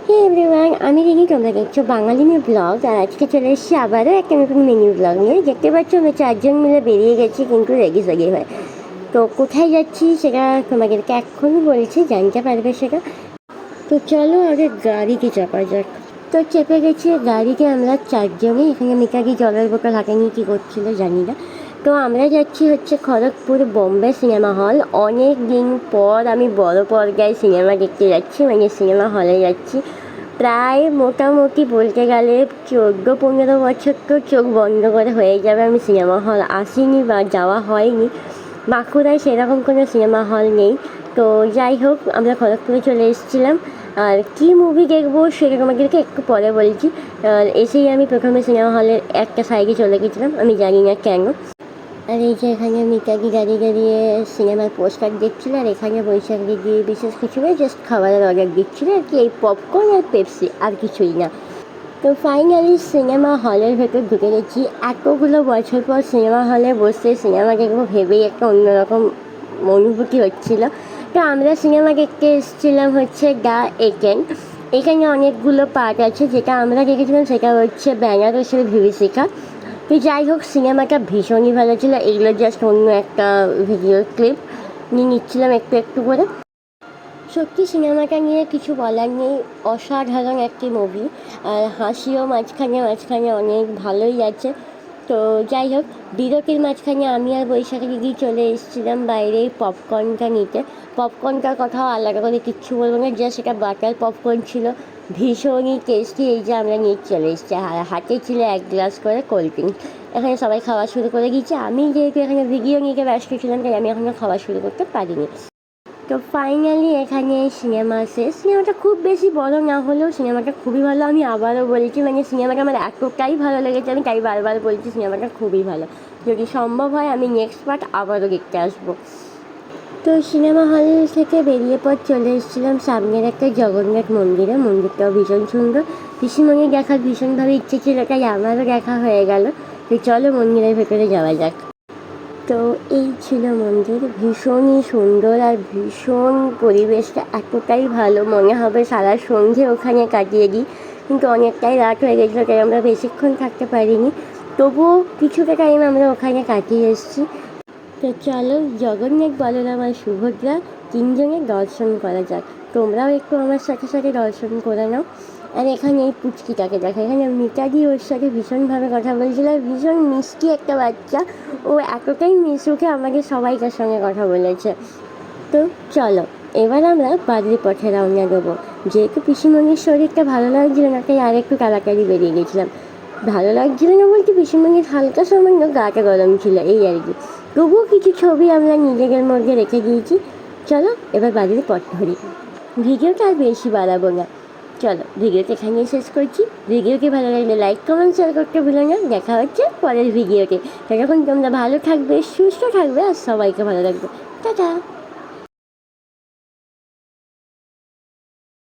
হে everyone, আমি রিনি, তোমরা দেখছো বাঙালি নিউ ব্লগ। আর আজকে চলে এসেছি আবারও একটা নতুন মেনু ব্লগ নিয়ে। দেখতে পাচ্ছ আমরা চারজন মিলে বেরিয়ে গেছি, কিন্তু রেগে সেগে হয়। তো কোথায় যাচ্ছি সেটা তোমাদেরকে এক্ষুনি বলছি, জানতে পারবে সেটা। তো চলো আগে গাড়িতে চাপা যাক। তো চেপে গেছি গাড়িতে আমরা চারজনই। এখানে মিতাদি জলের বোতল হাতে নিয়ে কী করছিল জানি না। তো আমরা যাচ্ছি হচ্ছে খড়গপুর বোম্বে সিনেমা হল। অনেক দিন পর আমি বড় পর্দায় সিনেমা দেখতে যাচ্ছি, মানে সিনেমা হলে যাচ্ছি। প্রায় মোটামুটি বলতে গেলে 14-15 বছর তো চোখ বন্ধ করে হয়ে যাবে আমি সিনেমা হল আসিনি বা যাওয়া হয়নি। বাঁকুড়ায় সেরকম কোনো সিনেমা হল নেই। তো যাই হোক, আমরা খড়গপুরে চলে এসেছিলাম। আর কী মুভি দেখবো সেটা তোমাদেরকে একটু পরে বলছি। এসেই আমি প্রথমে সিনেমা হলের একটা সাইডে চলে গেছিলাম, আমি জানি না কেন। আর এই যে এখানে মিতাদি গাড়ি গাড়িয়ে সিনেমার পোস্টার দেখছিল, আর এখানে বৈশাখী গিয়ে বিশেষ কিছু নয়, জাস্ট খাবারের অর্ডার দিচ্ছিল আর কি, এই পপকর্ন আর পেপসি, আর কিছুই না। তো ফাইনালি সিনেমা হলের ভেতর ঢুকে গেছি। এতগুলো বছর পর সিনেমা হলে বসে সিনেমা দেখবো ভেবেই একটা অন্যরকম অনুভূতি হচ্ছিল। তো আমরা সিনেমা দেখতে এসেছিলাম হচ্ছে দ্য এজেন্ট। এখানে অনেকগুলো পার্ট আছে, যেটা আমরা দেখেছিলাম সেটা হচ্ছে বেনারসের বিভীষিকা। তো যাই হোক, সিনেমাটা ভীষণই ভালো ছিল। এগুলো জাস্ট অন্য একটা ভিডিও ক্লিপ নিয়ে নিচ্ছিলাম একটু একটু করে। সত্যি সিনেমাটা নিয়ে কিছু বলার নেই, অসাধারণ একটি মুভি। আর হাসিও মাঝখানে মাঝখানে অনেক ভালোই আছে। তো যাই হোক, বিরতির মাঝখানে আমি আর বৈশাখী দিদি চলে এসেছিলাম বাইরে পপকর্নটা নিতে। পপকর্নটার কথাও আলাদা করে কিচ্ছু বলবো না, জাস্ট সেটা বাটার পপকর্ন ছিল, ভীষণই টেস্টি। এই যে আমরা নিয়ে চলে এসেছি, আর হাতে ছিল 1 গ্লাস করে কোল্ড ড্রিঙ্ক। এখানে সবাই খাওয়া শুরু করে দিয়েছে। আমি যেহেতু এখানে ভিডিও নিতে ব্যস্ত ছিলাম, তাই আমি এখনও খাওয়া শুরু করতে পারিনি। তো ফাইনালি এখানে সিনেমা শেষ। সিনেমাটা খুব বেশি বড় না হলেও সিনেমাটা খুবই ভালো। আমি আবারও বলছি, মানে সিনেমাটা আমার এতটাই ভালো লেগেছে, আমি তাই বারবার বলছি সিনেমাটা খুবই ভালো। যদি সম্ভব হয় আমি নেক্সট পার্ট আবারও দেখতে আসবো। তো সিনেমা হল থেকে বেরিয়ে পর চলে এসেছিলাম সামনের একটা জগন্নাথ মন্দিরে। মন্দিরটাও ভীষণ সুন্দর। পিসিমণির দেখার ভীষণভাবে ইচ্ছে ছিল, তাই আমারও দেখা হয়ে গেল। তো চলো মন্দিরের ভেতরে যাওয়া যাক। তো এই ছিল মন্দির, ভীষণই সুন্দর আর ভীষণ পরিবেশটা এতটাই ভালো, মনে হবে সারা সন্ধে ওখানে কাটিয়ে দিই। কিন্তু অনেকটাই রাত হয়ে গেছিলো, তাই আমরা বেশিক্ষণ থাকতে পারিনি। তবুও কিছুটা টাইম আমরা ওখানে কাটিয়ে এসেছি। তো চলো জগন্নাথ, বলরাম আর সুভদ্রা তিনজনের দর্শন করা যাক। তোমরাও একটু আমার সাথে সাথে দর্শন করে নাও। আর এখানে এই পুচকিটাকে দেখো, এখানে মিতাদি ওর সাথে ভীষণভাবে কথা বলছিল। আর ভীষণ মিষ্টি একটা বাচ্চা, ও এতটাই মিশুকে আমাদের সবাইকার সঙ্গে কথা বলেছে। তো চলো এবার আমরা বাদলি পথে রওনা দেবো। যেহেতু পিসিমণির শরীরটা ভালো লাগছিল না, তাই আর একটু তাড়াতাড়ি বেরিয়ে গেছিলাম। ভালো লাগছিল না বলতে, পিসিমণির হালকা সামান্য গাটা গরম ছিল, এই আর কি। তবুও কিছু ছবি আমরা নিজেদের মধ্যে রেখে দিয়েছি। চলো এবার বাদলি পথ ধরি। ভিডিওটা আর বেশি বাড়াবো না, চলো ভিডিওটা এখানেই শেষ করছি। ভিডিওটি ভালো লাগলে লাইক কমেন্ট শেয়ার করতে ভুলো না। দেখা হচ্ছে পরের ভিডিওতে। ততক্ষণ তোমরা ভালো থাকবে, সুস্থ থাকবে, আর সবাইকে ভালো লাগবে। টাটা।